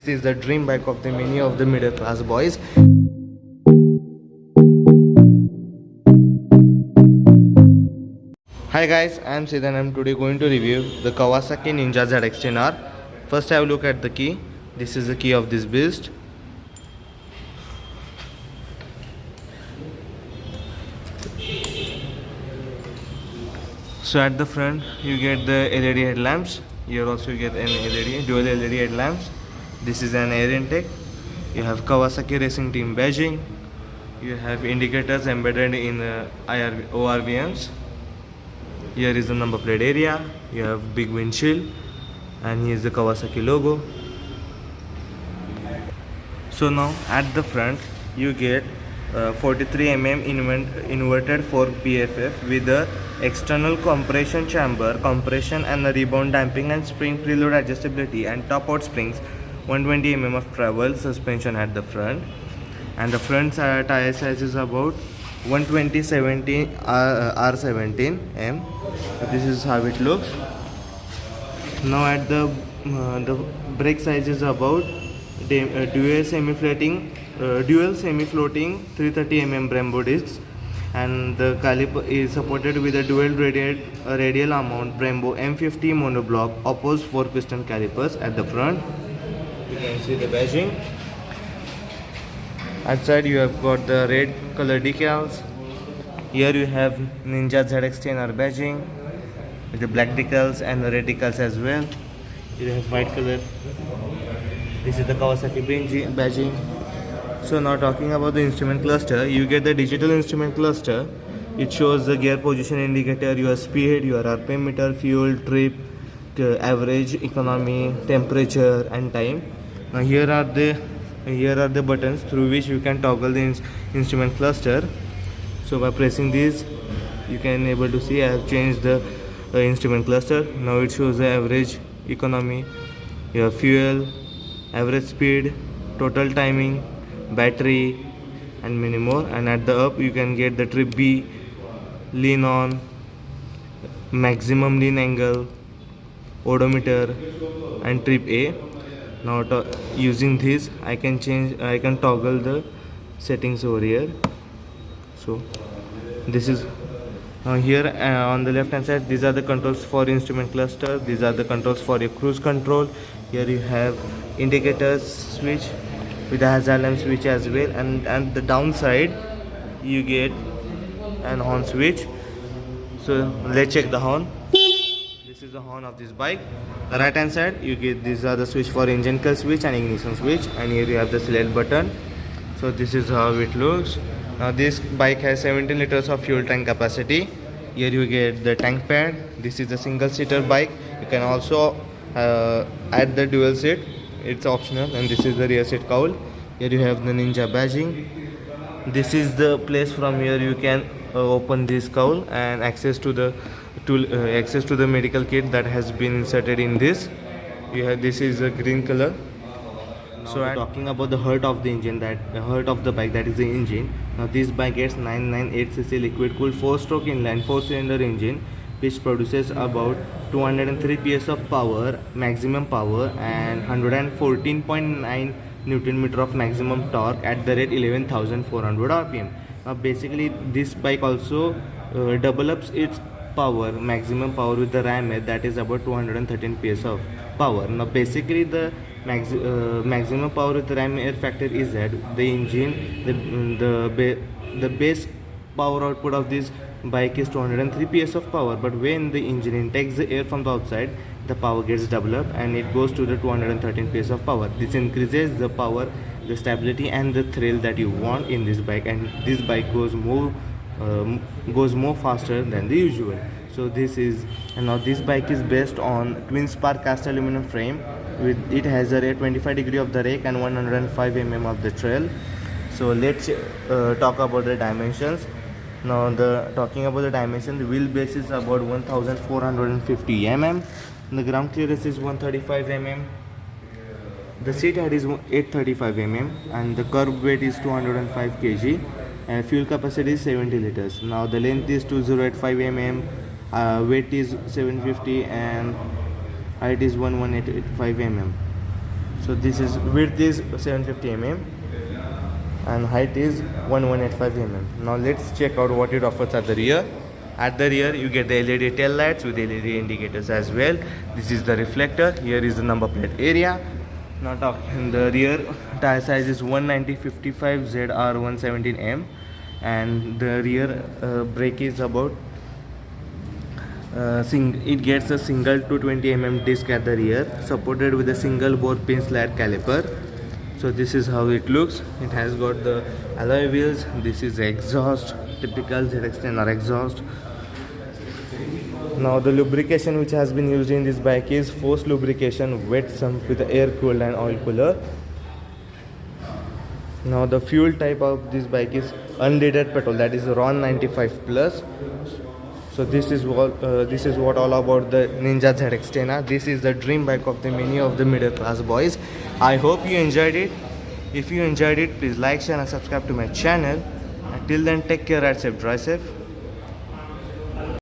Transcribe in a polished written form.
This is the dream bike of the many of the middle class boys. Hi guys, I am Sid and I am today going to review the Kawasaki Ninja ZX-10R. First have a look at the key. This is the key of this beast. So at the front you get the LED headlamps. Here also you get an LED, dual LED headlamps. This is an air intake. You have Kawasaki Racing Team badging. You have indicators embedded in ORVMs. Here is the number plate area. You have big windshield, and here is the Kawasaki logo. So now at the front you get 43 mm inverted fork BFF with the external compression chamber, compression and the rebound damping and spring preload adjustability, and top out springs, 120 mm of travel suspension at the front. And the front tire size is about 120/70 R17 M. This is how it looks. Now at the brake size is about dual semi-floating 330 mm Brembo discs, and the caliper is supported with a dual radial mount Brembo M50 monoblock opposed 4-piston calipers at the front. You can see the badging. Outside you have got the red color decals. Here you have Ninja ZX-10R badging with the black decals and the red decals as well. You have white color. This is the Kawasaki badging. So now talking about the instrument cluster, you get the digital instrument cluster. It shows the gear position indicator, your speed, your RPM meter, fuel, trip, average, economy, temperature and time. Now here are the buttons through which you can toggle the instrument cluster. So by pressing these you can able to see I have changed the instrument cluster. Now it shows the average, economy, your fuel, average speed, total timing, battery and many more. And at the up you can get the trip B, lean on, maximum lean angle, odometer and trip A. Now using this I can toggle the settings over here. So this is here on the left hand side, these are the controls for instrument cluster, these are the controls for your cruise control. Here you have indicators switch with a hazard lamp switch as well, and the downside you get an horn switch. So let's check the horn. This is the horn of this bike. The right hand side you get, these are the switch for engine kill switch and ignition switch, and here you have the select button. So this is how it looks. Now this bike has 17 liters of fuel tank capacity. Here you get the tank pad. This is a single seater bike. You can also add the dual seat, it's optional. And this is the rear seat cowl. Here you have the Ninja badging. This is the place from here you can open this cowl and access to the medical kit that has been inserted in this. This is a green color. So talking about the heart of the engine, that the heart of the bike, that is the engine. Now this bike gets 998cc liquid cooled 4-stroke inline 4-cylinder engine, which produces about 203 PS of power, maximum power, and 114.9 Newton meter of maximum torque at the rate 11,400 RPM. Now basically this bike also double ups its power, maximum power, with the ram air, that is about 213 PS of power. Now basically the maximum power with the ram air factor is that the engine, the base power output of this bike is 203 PS of power, but when the engine intakes the air from the outside, the power gets doubled up and it goes to the 213 PS of power. This increases the power, the stability and the thrill that you want in this bike, and this bike goes more faster than the usual. So now this bike is based on twin spar cast aluminum frame. It has a 25 degree of the rake and 105 mm of the trail. So let's talk about the dimensions. Now talking about the dimension, the wheelbase is about 1450 mm, the ground clearance is 135 mm, the seat height is 835 mm, and the curb weight is 205 kg, and fuel capacity is 70 liters. Now the length is 2085 mm, weight is 750, and height is 1185 mm. So So this is width is 750 mm and height is 1185 mm. Now let's check out what it offers at the rear. At the rear you get the LED tail lights with LED indicators as well. This is the reflector. Here is the number plate area. Now talking the rear tire size is 190/55 ZR 117M and the rear brake is about it gets a single 220 mm disc at the rear supported with a single bore pin slide caliper. So this is how it looks. It has got the alloy wheels. This is the exhaust, typical ZX-10R exhaust. Now the lubrication which has been used in this bike is forced lubrication wet sump with air cooled and oil cooler. Now the fuel type of this bike is unleaded petrol, that is RON 95 plus. So this is what all about the Ninja ZX-10R. This is the dream bike of the many of the middle class boys. I hope you enjoyed it. If you enjoyed it, please like, share and subscribe to my channel. Until then, take care, ride safe, drive safe.